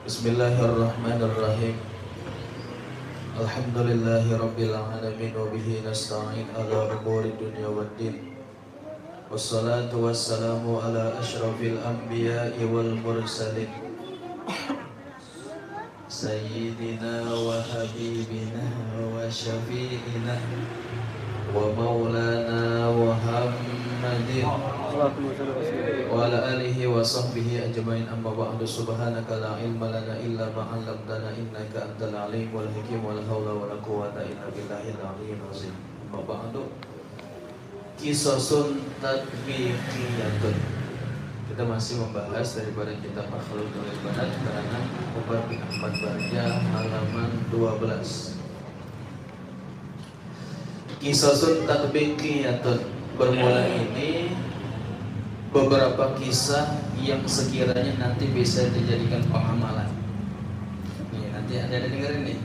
Bismillahirrahmanirrahim. Alhamdulillahi rabbil alamin wa bihi nasta'in ala umuri dunya waddin. Wassalatu wassalamu ala asyrafil anbiya'i wal mursalin Sayyidina wa habibina wa syafi'ina wa maulana Muhammadin wa ala alihi wa sahbihi ajma'in, amma ba'du. Subhanaka la ilma lana illa ma 'allamtana innaka antal alimul hakim, wa la haula wa la quwwata illa billahil aliyyil azim. Amma ba'du. Qisasun tatbiqiyatun. Kita masih membahas daripada kitab Akhlaqul Ibadat karangan Umar bin Ahmad Barjah halaman 12. Qisasun tatbiqiyatun. Bermula ini beberapa kisah yang sekiranya nanti bisa dijadikan pengamalan. Nih, nanti ada dengerin nih.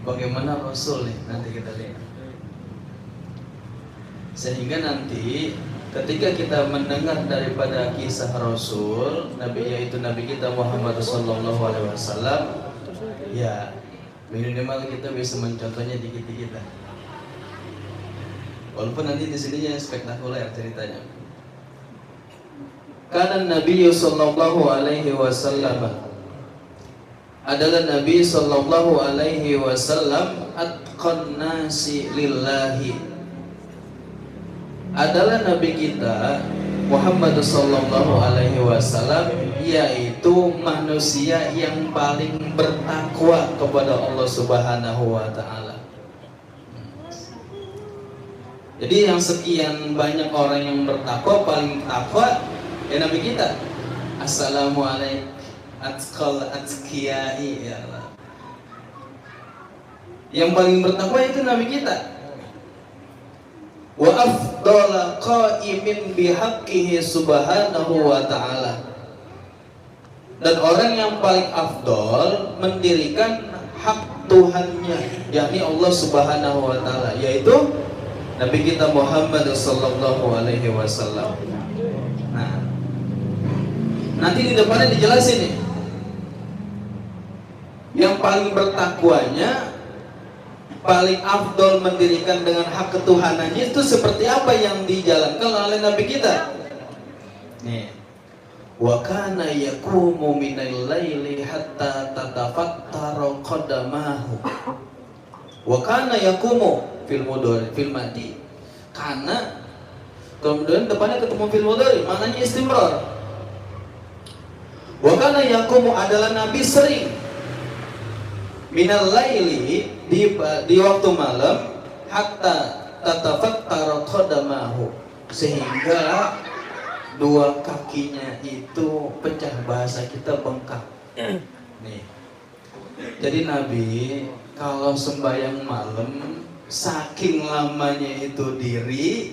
Bagaimana Rasul nih, nanti kita lihat. Sehingga nanti ketika kita mendengar daripada kisah Rasul, yaitu Nabi kita Muhammad sallallahu alaihi wasallam, ya minimal kita bisa mencontohnya dikit-dikit lah. Walaupun nanti di sininya spektakuler ceritanya. Karena Nabi sallallahu alaihi wasallam adalah Nabi sallallahu alaihi wasallam atqan nasi lillahi. Adalah Nabi kita Muhammad sallallahu alaihi wasallam, yaitu manusia yang paling bertakwa kepada Allah Subhanahu wa taala. Jadi yang sekian banyak orang yang bertakwa, paling takwa ya Nabi kita. Assalamualaikum atqal atqiyai, ya Allah. Yang paling bertakwa itu Nabi kita. Wa afdala qaimin bihaqqihi subhanahu wa ta'ala. Dan orang yang paling afdol mendirikan hak Tuhannya, yakni Allah Subhanahu wa ta'ala, yaitu Nabi kita Muhammad sallallahu alaihi wasallam. Nah, nanti di depannya dijelasin nih. Yang paling bertakwanya, paling afdol mendirikan dengan hak ketuhanannya itu seperti apa yang dijalankan oleh Nabi kita. Nih. Wa kana yaqumu minal laili hatta tatafattara qadamahu. Wa kana yaqumu fil mudhari fil madi. Karena kemudian depannya ketemu fil mudhari, maknanya istimrar. Wa kana yaqumu adalah Nabi sering minal laili di waktu malam hatta tatafattara qadamahu, sehingga dua kakinya itu pecah, bahasa kita bengkak. Nih. Jadi Nabi kalau sembahyang malam saking lamanya itu diri,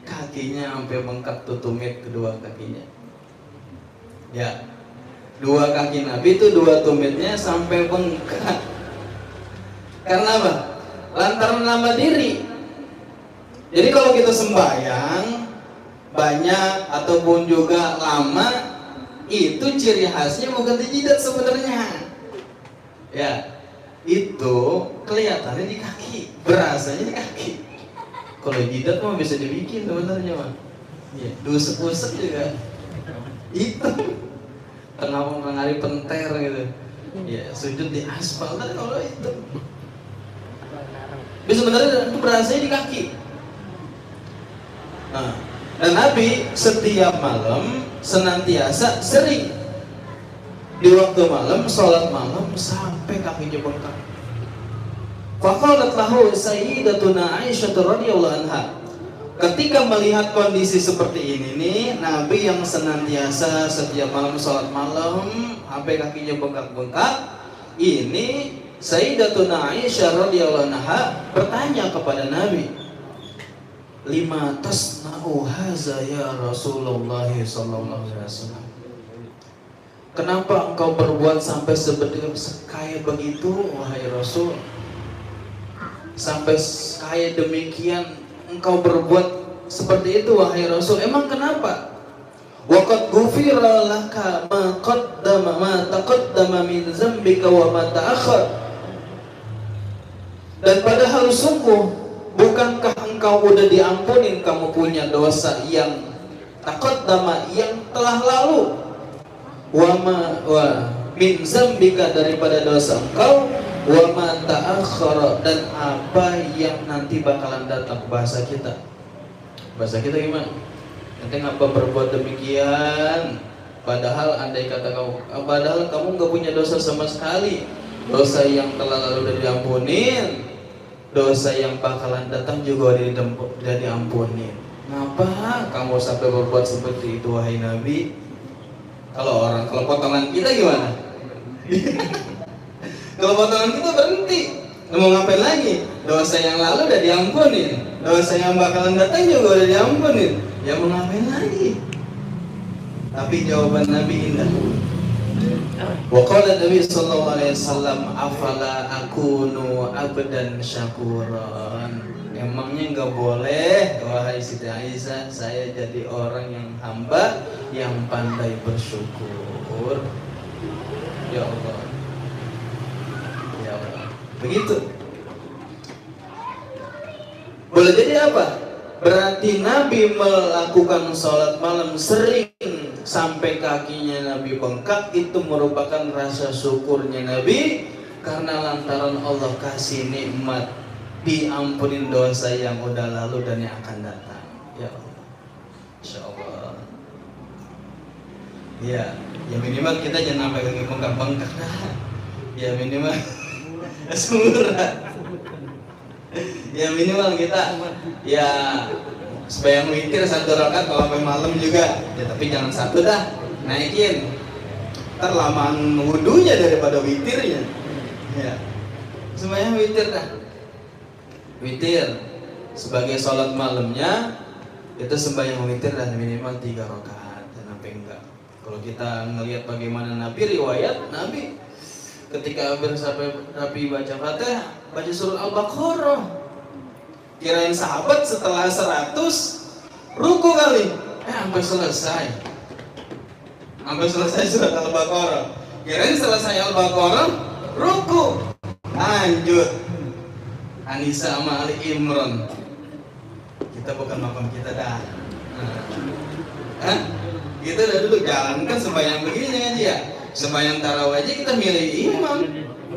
kakinya sampai bengkak tuh, tumit kedua kakinya. Ya. Dua kaki Nabi itu dua tumitnya sampai bengkak. Karena apa? Lantaran lama diri. Jadi kalau kita sembahyang banyak ataupun juga lama, itu ciri khasnya bukan di jidat sebenarnya. Ya, itu kelihatannya di kaki, berasanya di kaki. Kalau jidat mah bisa dibikin sebenarnya mah. Ya, dusuk-dusuk juga. Itu tengah mengenari penter gitu. Ya, sujud di aspal kan kalau itu. Tapi sebenarnya itu berasanya di kaki. Nah, dan Nabi setiap malam senantiasa sering di waktu malam sholat malam sampai kakinya bengkak. Faqalat lahu sayyidatuna Aisyah radhiyallahu anha. Ketika melihat kondisi seperti ini nih, Nabi yang senantiasa setiap malam sholat malam sampai kakinya bengkak-bengkak, ini Sayyidatuna Aisyah radhiyallahu anha bertanya kepada Nabi, lima tasna'u haza ya Rasulullah sallallahu alaihi wasallam. Kenapa engkau berbuat sampai kayak begitu wahai Rasul? Sampai kayak demikian engkau berbuat seperti itu wahai Rasul. Emang kenapa? wa qad ghufira laka ma taqaddama min dzambika wa ma ta'akhkhar. Dan padahal sungguh, bukankah engkau udah diampunin kamu punya dosa yang taqaddama, yang telah lalu, wa min dzambika, daripada dosa engkau, wa ma ta'akhkhara, dan apa yang nanti bakalan datang. Bahasa kita gimana? Nanti ngapa berbuat demikian, padahal andai kata padahal kamu nggak punya dosa sama sekali. Dosa yang telah lalu udah diampunin, dosa yang bakalan datang juga udah diampunin. Ngapa kamu sampai berbuat seperti itu, wahai Nabi? Kalau potongan kita gimana? Kalau potongan kita berhenti, mau ngapain lagi? Dosa yang lalu udah diampunin, dosa yang bakalan datang juga udah diampunin. Ya mau ngapain lagi? Tapi jawaban Nabi indah. Wa qala Nabi sallallahu alaihi wasallam, afala akunu abdan syakuran. Emangnya enggak boleh, wahai Siti Aisyah, saya jadi orang yang hamba yang pandai bersyukur. Ya Allah. Ya Allah. Begitu. Boleh jadi apa? Berarti Nabi melakukan sholat malam sering sampai kakinya Nabi bengkak, itu merupakan rasa syukurnya Nabi karena lantaran Allah kasih nikmat diampunin dosa yang udah lalu dan yang akan datang. Ya Allah, Insya Allah. Ya minimal kita jangan sampai kaki bengkak dah. Ya minimal surah. Ya minimal kita ya sembahyang witir 1 rakaat kalau sampai malam juga. Ya tapi jangan 1 dah, naikin. Ntar lamaan wudunya daripada witirnya. Ya. Sembahyang witir dah. Witir sebagai sholat malamnya, itu sembahyang witir dan minimal 3 rakaat dan sampai enggak. Kalau kita ngelihat bagaimana Nabi, riwayat Nabi ketika sampai Nabi baca Fatihah, baca surah Al-Baqarah, kirain sahabat setelah 100 ruku kali, sampai selesai surat Al-Baqarah, kirain selesai Al-Baqarah ruku, lanjut Anisa sama Ali Imran. Kita bukan makam kita dah. Kita udah dulu jalankan sembahyang begini kan dia. Sembahyang tarawih aja kita milih imam,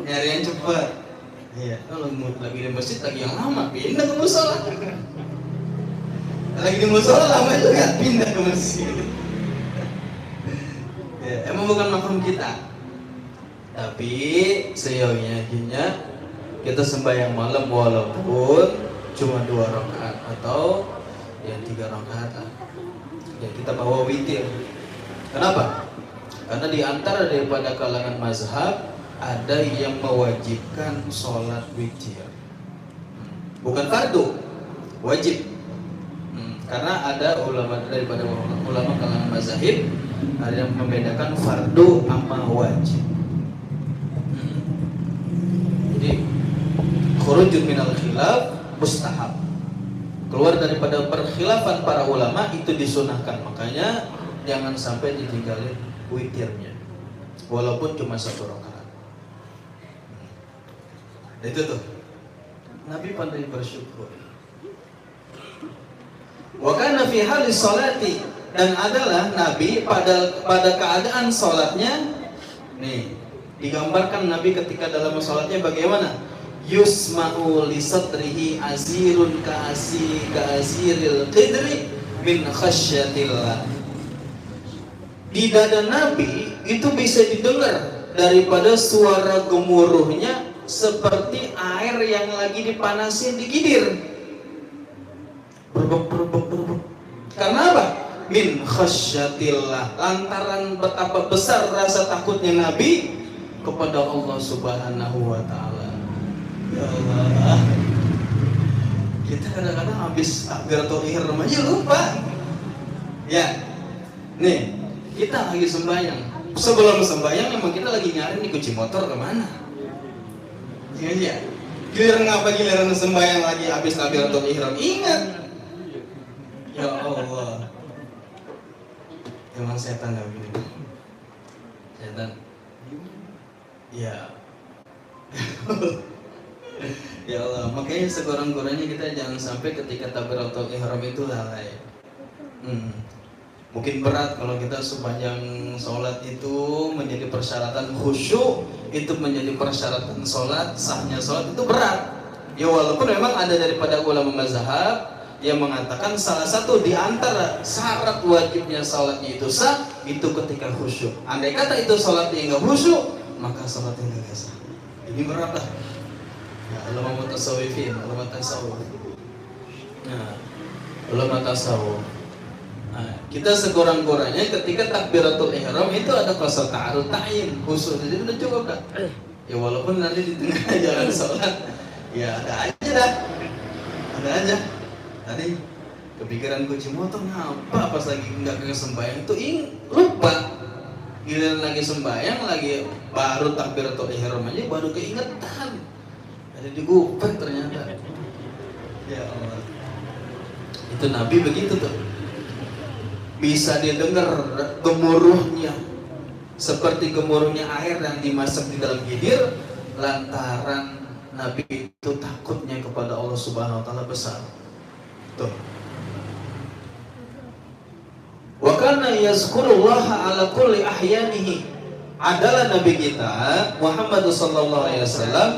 nyari yang cepat. Iya, kalau lagi di masjid lagi yang lama, pindah ke musola. Lagi di musola lama juga, pindah ke masjid. Ya, emang bukan makam kita. Tapi seyogianya kita sembahyang malam walaupun cuma 2 rakaat atau ya 3 rakaat. Ya kita bawa witir. Kenapa? Karena di antara daripada kalangan mazhab ada yang mewajibkan sholat witir, bukan fardu, wajib. Karena ada ulama daripada ulama kalangan mazhab ada yang membedakan fardu sama wajib. Jadi khurujun minal khilaf mustahab, keluar daripada perkhilafan para ulama itu disunahkan. Makanya jangan sampai ditinggalin witirnya walaupun cuma 1 rakaat. Itu tuh Nabi pandai bersyukur. Wa kana fi halis salati, dan adalah Nabi pada keadaan salatnya nih digambarkan Nabi ketika dalam salatnya bagaimana? Yusma'u li sadrihi azirun ka aziril qidri min khasyatillah. Di dada Nabi itu bisa didengar daripada suara gemuruhnya seperti air yang lagi dipanasin digidir. Berbuk. Karena apa? Min khasyatillah, lantaran betapa besar rasa takutnya Nabi kepada Allah Subhanahu wa taala. Ya Allah. Kita kadang-kadang habis takbiratul ihram aja lupa. Ya. Nih, kita lagi sembahyang. Sebelum sembahyang memang kita lagi nyari nih kunci motor kemana? Iya. Giliran sembahyang lagi habis takbiratul ihram, ingat. Ya Allah. Emang setan gak begini? Setan. Ya. Ya Allah, makanya sekurang-kurangnya kita jangan sampai ketika takbiratul ihram itu lalai. Mungkin berat kalau kita sepanjang sholat itu menjadi persyaratan khusyuk, itu menjadi persyaratan sholat, sahnya sholat itu berat. Ya walaupun memang ada daripada ulama mazhab yang mengatakan salah satu di antara syarat wajibnya sholatnya itu sah, itu ketika khusyuk. Andai kata itu sholatnya nggak khusyuk, maka sholatnya nggak sah. Ini berat lah. Ya, ulama mutasawwifin, ulama tasawuf. Nah, ulama tasawuf. Nah, kita sekurang-kurangnya ketika takbiratul ihram itu ada qasar ta'arud ta'yin khusus. Jadi udah cukup dah. Ya walaupun nanti di tengah jalan sholat, ya ada aja dah. Ada aja. Tadi kepikiran kunci motor ngapa pas lagi nggak ke sembahyang itu lupa. Giliran lagi sembahyang lagi baru takbiratul ihram aja baru keingetan. Ada digupet ternyata. Ya Allah. Itu Nabi begitu tuh. Bisa didengar gemuruhnya seperti gemuruhnya air yang dimasak di dalam gidir lantaran Nabi itu takutnya kepada Allah Subhanahu wa taala besar. Tuh. Wa kana yazkurullaha ala kulli ahyanihi. Adalah Nabi kita Muhammad sallallahu alaihi wasallam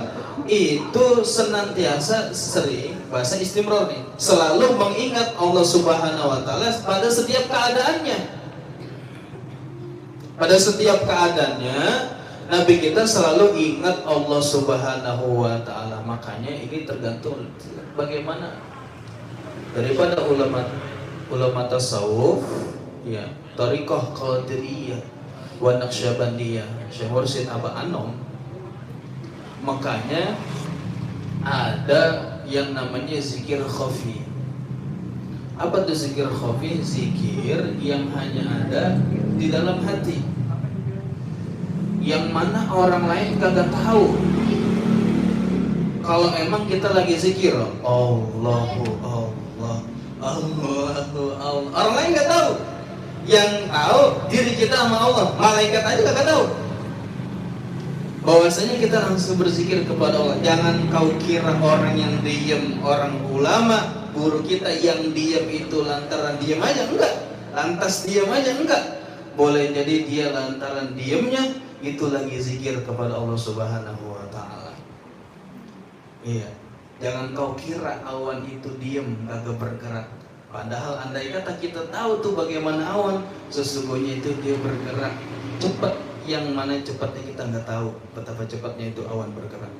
itu senantiasa sering bahasa istimror nih, selalu mengingat Allah Subhanahu wa taala pada setiap keadaannya. Pada setiap keadaannya Nabi kita selalu ingat Allah Subhanahu wa taala. Makanya ini tergantung bagaimana daripada ulama tasawuf, ya, thariqah qadiriyah wa naqsyabandiyah, Syekh Mursyid Aba Anom. Makanya ada yang namanya zikir khafi. Apa itu zikir khafi? Zikir yang hanya ada di dalam hati, yang mana orang lain kagak tahu. Kalau emang kita lagi zikir Allahu Allah, Allahu Allah, orang lain nggak tahu. Yang tahu diri kita sama Allah. Malaikat aja kagak tahu. Bahwasanya kita langsung berzikir kepada Allah. Jangan kau kira orang yang diam, orang ulama, guru kita yang diam itu lantaran diam aja, enggak. Lantas diam aja, enggak. Boleh jadi dia lantaran diamnya itu lagi zikir kepada Allah Subhanahu wa taala. Iya. Jangan kau kira awan itu diam, kagak bergerak. Padahal andai kata kita tahu tuh bagaimana awan, sesungguhnya itu dia bergerak cepat. Yang mana cepatnya kita nggak tahu betapa cepatnya itu awan bergerak.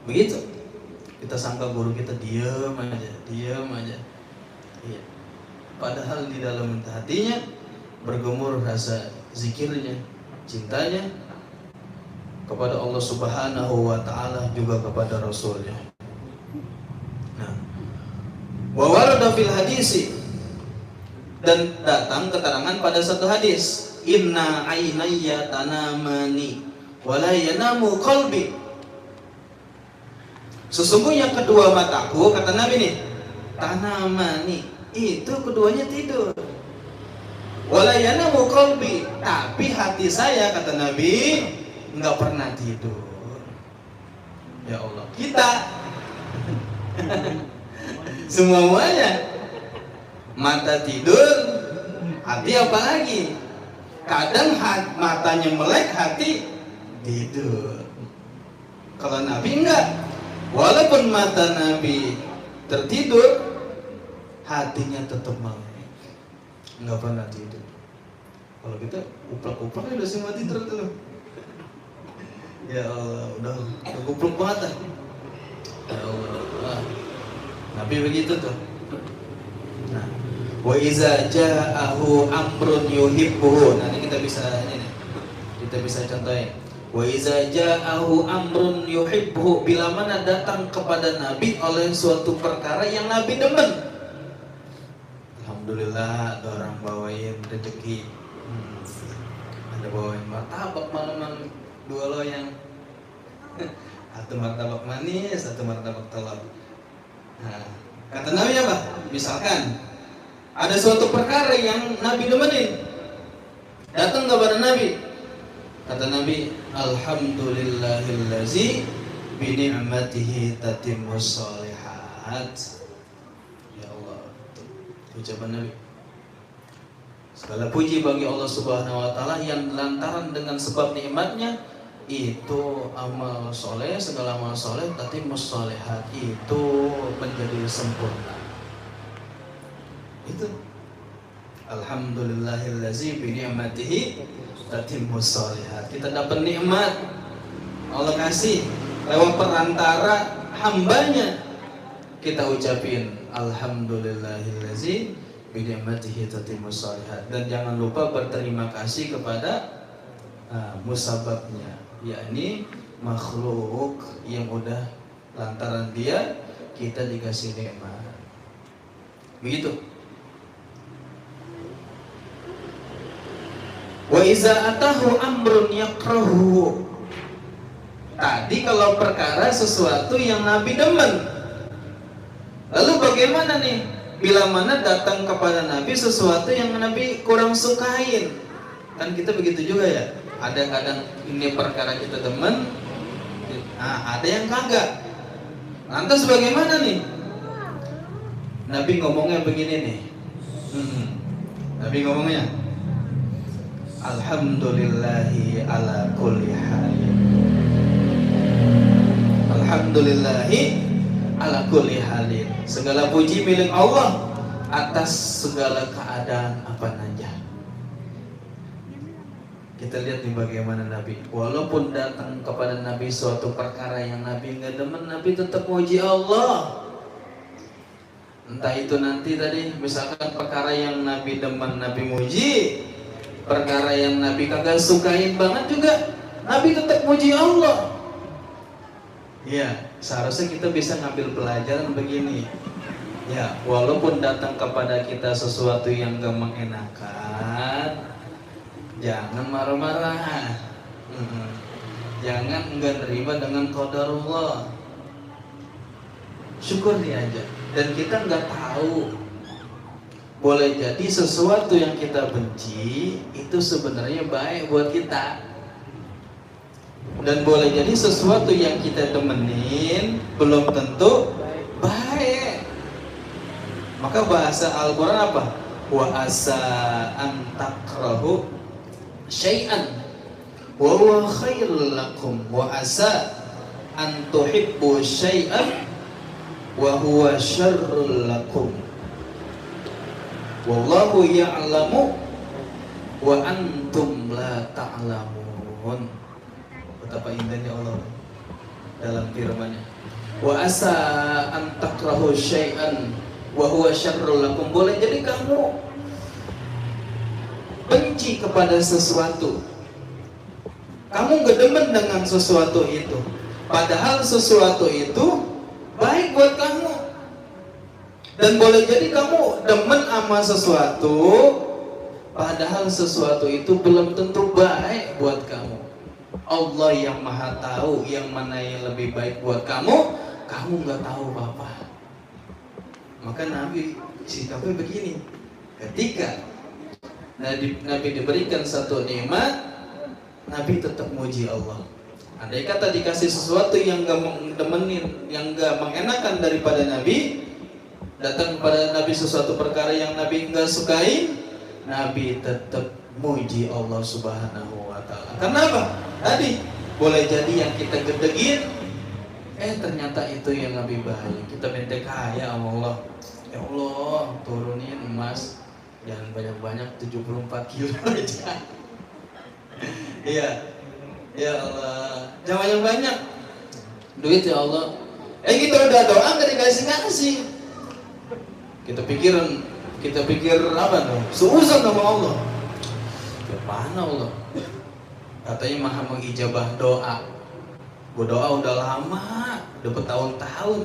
Begitu. Kita sangka guru kita diam aja. Iya. Padahal di dalam hatinya bergemur rasa zikirnya, cintanya kepada Allah Subhanahu wa taala, juga kepada Rasulnya. Nah, wa warada fil hadisi, dan datang keterangan pada satu hadis, inna ainayya tanamani wala yanamu qalbi. Sesungguhnya kedua mataku, kata Nabi nih, tanamani, itu keduanya tidur. Wala yanamu qalbi, tapi hati saya, kata Nabi, nggak pernah tidur. Ya Allah, kita semuanya mata tidur, hati apa lagi? Kadang matanya melek, hati tidur. Kalau Nabi enggak, walaupun mata Nabi tertidur, hatinya tetap melek, nggak pernah tidur. Kalau kita uplak-uplak udah semua tidur tuh. Ya Allah, udah kupluk banget. Ya Allah, Nabi begitu tuh. Nah, wa iza ja'ahu amrun yuhibbuhu. Nanti kita bisa contohin. Wa iza ja'ahu amrun yuhibbuhu, bila mana datang kepada Nabi oleh suatu perkara yang Nabi demen. Alhamdulillah, ada orang bawain rezeki. Ada bawain martabak malam-malam, 2 loyang. Satu martabak manis, satu martabak telur. Nah, kata Nabi apa? Misalkan ada suatu perkara yang Nabi demenin, Datang kepada Nabi. Kata Nabi, alhamdulillahillazi bi ni'matihi tatimmus shalihat. Ya Allah, ucapan Nabi. Segala puji bagi Allah Subhanahu wa taala yang lantaran dengan sebab nikmatnya itu amal soleh, segala amal soleh tatimmus shalihat itu menjadi sempurna. Itu alhamdulillahillazi bi ni'matihi tatimmus shalihat. Kita dapat nikmat Allah kasih lewat perantara hambanya, kita ucapin alhamdulillahillazi bi ni'matihi tatimmus shalihat. Dan jangan lupa berterima kasih kepada musababnya, yakni makhluk yang udah lantaran dia kita dikasih nikmat. Begitu. Wa iza atahu amrun yakrahu. Tadi kalau perkara sesuatu yang Nabi demen. Lalu bagaimana nih bila mana datang kepada Nabi sesuatu yang Nabi kurang sukain? Kan kita begitu juga ya. Ada kadang ini perkara kita demen, ada yang kagak. Lantas bagaimana nih? Nabi ngomongnya begini nih. Nabi ngomongnya alhamdulillahi ala kulli halin. Alhamdulillahi ala kulli halin. Segala puji milik Allah atas segala keadaan apa saja. Kita lihat nih bagaimana Nabi. Walaupun datang kepada Nabi suatu perkara yang Nabi nggak demen, Nabi tetap puji Allah. Entah itu nanti tadi misalkan perkara yang Nabi demen Nabi muji, perkara yang Nabi kagak sukain banget juga Nabi tetap muji Allah. Ya, seharusnya kita bisa ngambil pelajaran begini. Ya, walaupun datang kepada kita sesuatu yang gak mengenakan, jangan marah-marah. Jangan enggak nerima dengan qadarullah. Syukuri aja. Dan kita nggak tahu, boleh jadi sesuatu yang kita benci itu sebenarnya baik buat kita, dan boleh jadi sesuatu yang kita temenin belum tentu baik. Maka bahasa Al-Quran apa? Wa asa an takrahu syai'an wa huwa khairul lakum wa asa an tuhibbu syai'an wa huwa syarrul lakum wallahu ya'lamu wa antum la ta'lamun. Betapa indahnya Allah dalam firman-Nya. Wa asa an takrahu syai'an wa huwa syarrul lakum. Boleh jadi kamu benci kepada sesuatu, kamu gak demen dengan sesuatu itu, padahal sesuatu itu baik buat kamu. Dan boleh jadi kamu demen sama sesuatu, padahal sesuatu itu belum tentu baik buat kamu. Allah yang maha tahu yang mana yang lebih baik buat kamu, kamu gak tahu apa-apa. Maka Nabi sikapnya begini, ketika Nabi diberikan satu nikmat, Nabi tetap muji Allah. Andai kata dikasih sesuatu yang gak demenin, yang gak mengenakan daripada Nabi, datang kepada Nabi sesuatu perkara yang Nabi gak sukai, Nabi tetap muji Allah Subhanahu wa ta'ala. Kenapa? Tadi boleh jadi yang kita gedegin, ternyata itu yang lebih baik. Kita minta kaya sama Allah. Ya Allah, turunin emas jangan banyak-banyak, 74 kilo aja. Iya. Ya Allah, jangan yang banyak duit ya Allah. Kita udah doa nggak dikasih. Kita pikir apa tuh? Seuzon sama Allah. Gimana Allah? Katanya maha mengijabah doa. Gua doa udah lama, udah bertahun-tahun,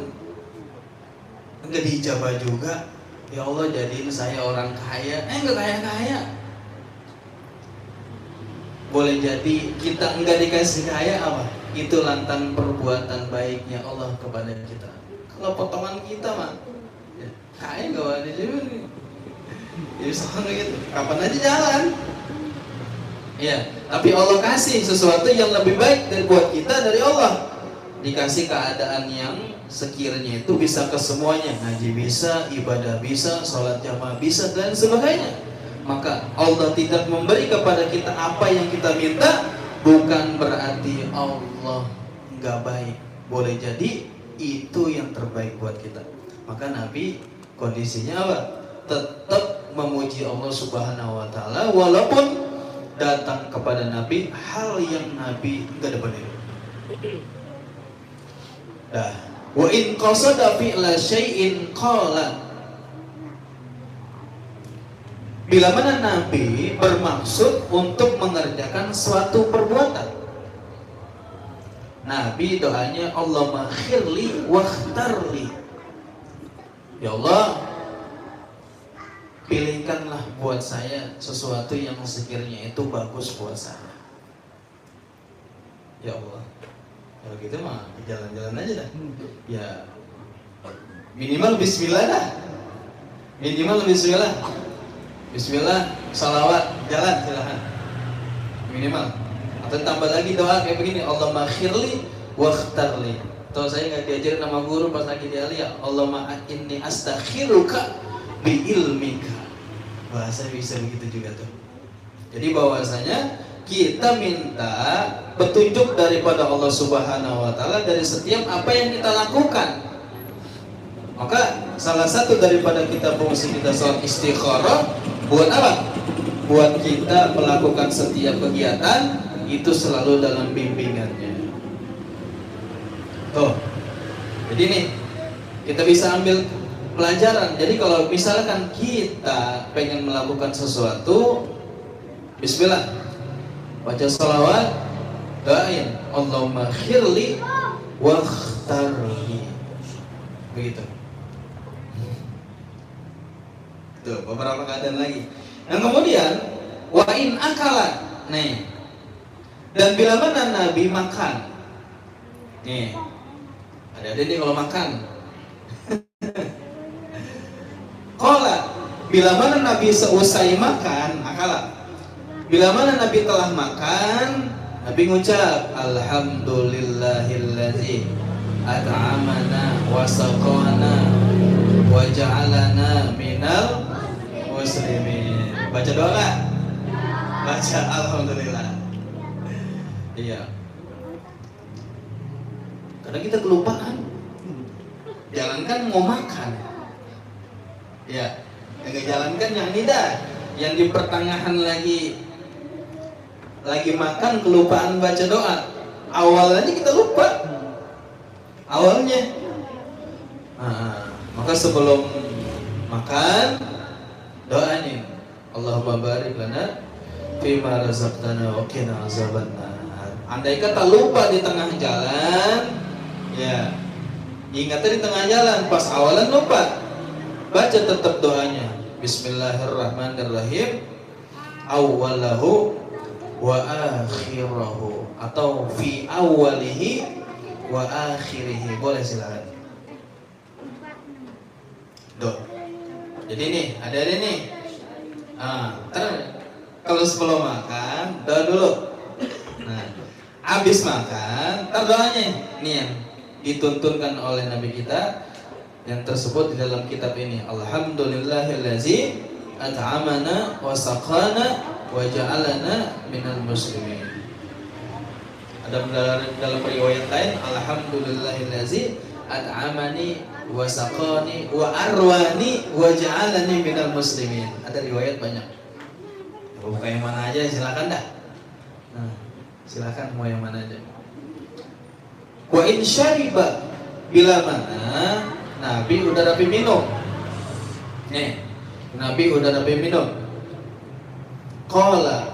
nggak diijabah juga. Ya Allah, jadiin saya orang kaya. Nggak kaya-kaya. Boleh jadi kita enggak dikasih kaya apa? Itu lantaran perbuatan baiknya Allah kepada kita. Kalau potongan kita mah ya, kaya enggak ada juga nih. Jadi soalnya gitu, kapan aja jalan. Ya, tapi Allah kasih sesuatu yang lebih baik dari buat kita dari Allah. Dikasih keadaan yang sekiranya itu bisa ke semuanya, ngaji bisa, ibadah bisa, sholat jamaah bisa, dan sebagainya. Maka Allah tidak memberi kepada kita apa yang kita minta, bukan berarti Allah nggak baik. Boleh jadi itu yang terbaik buat kita. Maka Nabi kondisinya apa? Tetap memuji Allah Subhanahu wa Ta'ala, walaupun datang kepada Nabi hal yang Nabi nggak dapat itu. Dah. Wa in qasada fi'la syai'in qala. Bila mana Nabi bermaksud untuk mengerjakan suatu perbuatan, Nabi doanya Allahumma khirli wakhtarli. Ya Allah, pilihkanlah buat saya sesuatu yang sekiranya itu bagus buat saya. Ya Allah, kalau gitu mah jalan-jalan aja dah. Ya minimal bismillah dah. Minimal bismillah. Bismillah, salawat, jalan silahkan. Minimal. Atau tambah lagi doa kayak begini, Allahumma khirli wakhtarli. Atau saya nggak diajarin sama guru pas lagi di alia, Allahumma inni astakhiruka bi ilmika. Bahasa bisa begitu juga tuh. Jadi bahwasanya kita minta petunjuk daripada Allah Subhanahu wa Ta'ala dari setiap apa yang kita lakukan. Maka salah satu daripada kita fungsi kita sholat istikharah buat apa? Buat kita melakukan setiap kegiatan itu selalu dalam bimbingannya. Tuh. Jadi nih kita bisa ambil pelajaran. Jadi kalau misalkan kita pengen melakukan sesuatu, bismillah, baca salawat, doain Allahumma khirli wakhtarli. Begitu. Tuh, beberapa keadaan lagi. Yang kemudian wa in akala. Nih. Dan bila mana Nabi makan. Nih. Ada nih kalau makan. Qala, bila mana Nabi seusai makan, akala. Bila mana Nabi telah makan, Nabi ngucap alhamdulillahilladzi at'amana wa saqana wa ja'alana minal muslimin. Baca doa gak? Baca alhamdulillah. Iya. Karena kita kelupaan. Jangankan mau makan. Ya, yang jalankan yang ini dah, yang di pertengahan lagi makan kelupaan baca doa. Awalnya kita lupa. Awalnya. Maka sebelum makan doain Allahumma barik lana fima razaqtana wa qina azabannar. Andai kata lupa di tengah jalan, ya ingatnya di tengah jalan, pas awalan lupa. Baca tetap doanya Bismillahirrahmanirrahim awwalahu wa akhirahu, atau fi awwalihi wa akhirihi. Boleh silakan. Doa. Jadi nih, ada nih. Kalau sebelum makan doa dulu. Nah, habis makan, doanya nih yang dituntunkan oleh Nabi kita yang tersebut di dalam kitab ini. Alhamdulillahillazi at'amana wa saqana wa ja'alana minal muslimin. Ada dalam riwayat lain alhamdulillahillazi at'amani wa saqani wa arwani wa ja'alani minal muslimin. Ada riwayat banyak. Buka yang mana aja silakan dah. Nah, silakan mau yang mana aja. Wa in syariba, bila mana Nabi udah rapi minum. Nih, Nabi udah rapi minum. Qala,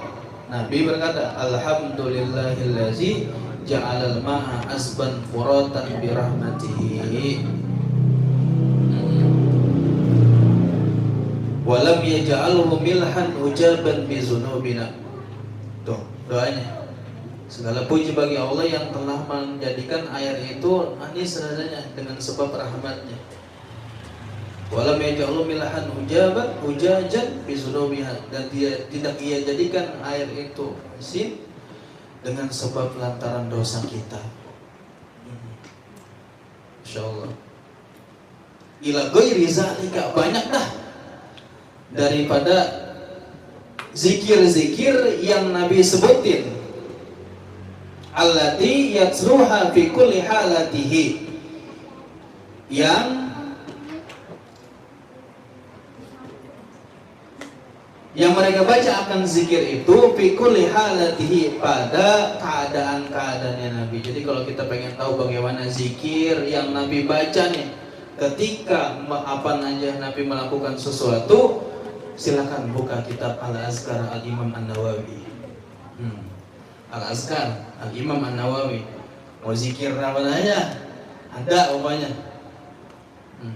Nabi berkata, alhamdulillahillazi ja'alal ma'a asban furatan birahmatihi walam yaj'alhu milhan ujaban bizunubina. Tuh, doanya. Segala puji bagi Allah yang telah menjadikan air itu manis rasanya dengan sebab rahmatnya. Walam yaj'alu milahan hujajan fi sudubiha, dan tidak ia jadikan air itu asin dengan sebab lantaran dosa kita. Insyaallah. Ila ghairi zalika, banyak dah daripada zikir-zikir yang Nabi sebutin. Allati yatluha fi kulli halatihi, yang mereka baca akan zikir itu fi kulli halatihi, pada keadaan-keadaannya Nabi. Jadi kalau kita pengen tahu bagaimana zikir yang Nabi baca nih ketika apa aja Nabi melakukan sesuatu, silakan buka kitab Al-Azkar Al-Imam An-Nawawi. Al-Azkar Al-Imam An-Nawawi. Mau zikir apa aja ada upanya.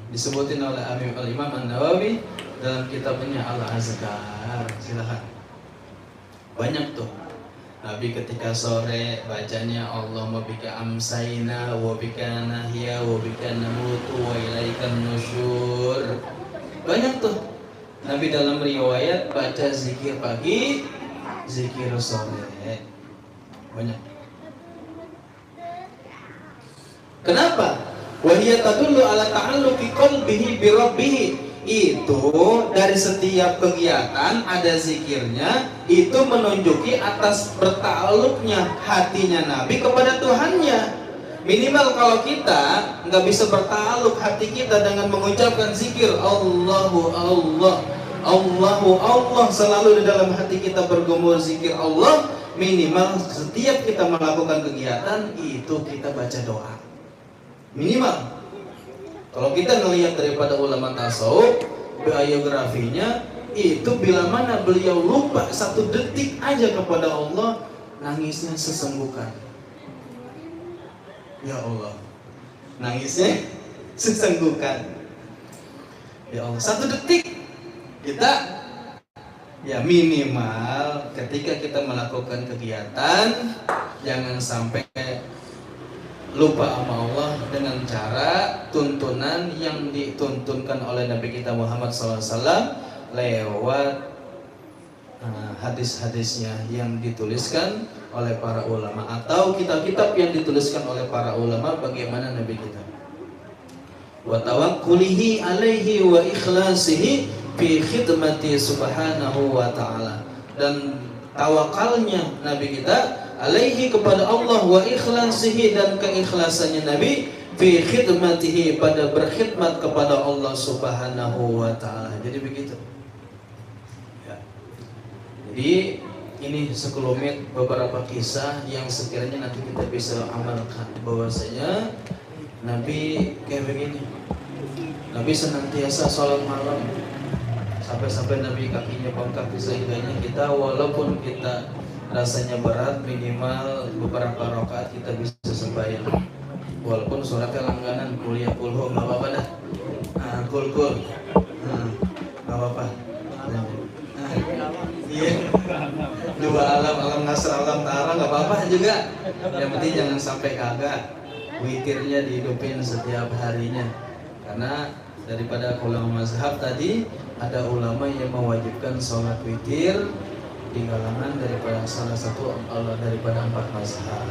Disebutin oleh Al-Imam An-Nawawi dalam kitabnya Al-Azkar. Silakan. Banyak tuh. Nabi ketika sore bacanya Allahumma bika amsayna wa bika nahya wa bika namutu wa ilaikan nusyur. Banyak tuh. Nabi dalam riwayat baca zikir pagi, zikir sore. Banyak. Kenapa? Wa hiya tadullu ala ta'alluqi qalbihi bi rabbih. Itu dari setiap kegiatan ada zikirnya, itu menunjuki atas bertakluknya hatinya Nabi kepada Tuhannya. Minimal kalau kita nggak bisa bertakluk hati kita dengan mengucapkan zikir Allahu Allah, Allahu Allah, selalu di dalam hati kita bergumul zikir Allah, minimal setiap kita melakukan kegiatan itu kita baca doa. Minimal. Kalau kita ngelihat daripada ulama tasawuf, biografinya itu bila mana beliau lupa 1 detik aja kepada Allah, nangisnya sesenggukan. Ya Allah, nangisnya sesenggukan. Ya Allah, 1 detik kita, ya minimal ketika kita melakukan kegiatan jangan sampai lupa sama Allah dengan cara tuntunan yang dituntunkan oleh Nabi kita Muhammad SAW lewat hadis-hadisnya yang dituliskan oleh para ulama atau kitab-kitab yang dituliskan oleh para ulama bagaimana Nabi kita. Wa tawakkulihi alaihi wa ikhlasihi fi khidmati subhanahu wa ta'ala, dan tawakalnya Nabi kita alaihi kepada Allah, wa ikhlasihi dan keikhlasannya Nabi fi khidmatihi pada berkhidmat kepada Allah subhanahu wa ta'ala. Jadi begitu ya. Jadi ini sekelumit beberapa kisah yang sekiranya nanti kita bisa amalkan, bahwasanya Nabi kayak begini. Nabi senantiasa sholat malam, sampai-sampai Nabi kakinya bengkak, sehingga kita walaupun kita rasanya berat, minimal beberapa rakaat kita bisa sembahyang. Walaupun suratnya langganan, kuliah kulhu nggak apa-apa dah. Kul nggak apa-apa. Iya. 2 alam nasr, alam ta'ala nggak apa-apa juga. Yang penting jangan sampai kagak. Witirnya dihidupin setiap harinya. Karena daripada ulama mazhab tadi, ada ulama yang mewajibkan sholat witir di kalangan daripada salah satu daripada 4 mazhab.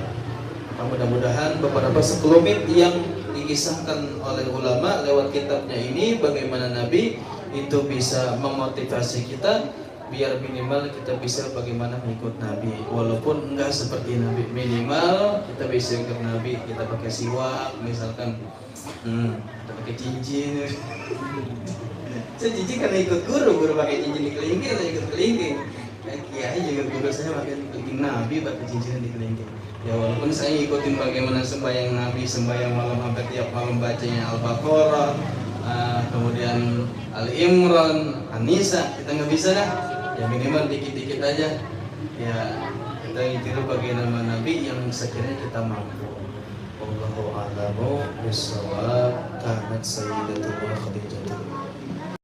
Mudah-mudahan beberapa sekelumit yang dikisahkan oleh ulama lewat kitabnya ini, bagaimana Nabi itu bisa memotivasi kita biar minimal kita bisa bagaimana mengikut Nabi, walaupun enggak seperti Nabi, minimal kita bisa ikut Nabi, kita pakai siwak misalkan, kita pakai cincin. Saya cincin karena ikut guru pakai cincin di kelingking, saya ikut kelingking. Kiai juga guru saya pakai kelingking Nabi, pakai cincin di kelingking. Ya walaupun saya ikutin bagaimana sembahyang Nabi, sembahyang malam sampai tiap malam bacanya Al-Baqarah, kemudian Al-Imran, An-Nisa, kita nggak bisa dah. Ya minimal dikit-dikit aja. Ya kita tiru bagaimana Nabi yang sekiranya kita mampu. Wallahu a'lamu bishawab. Kanat sayyidatuna Khadijah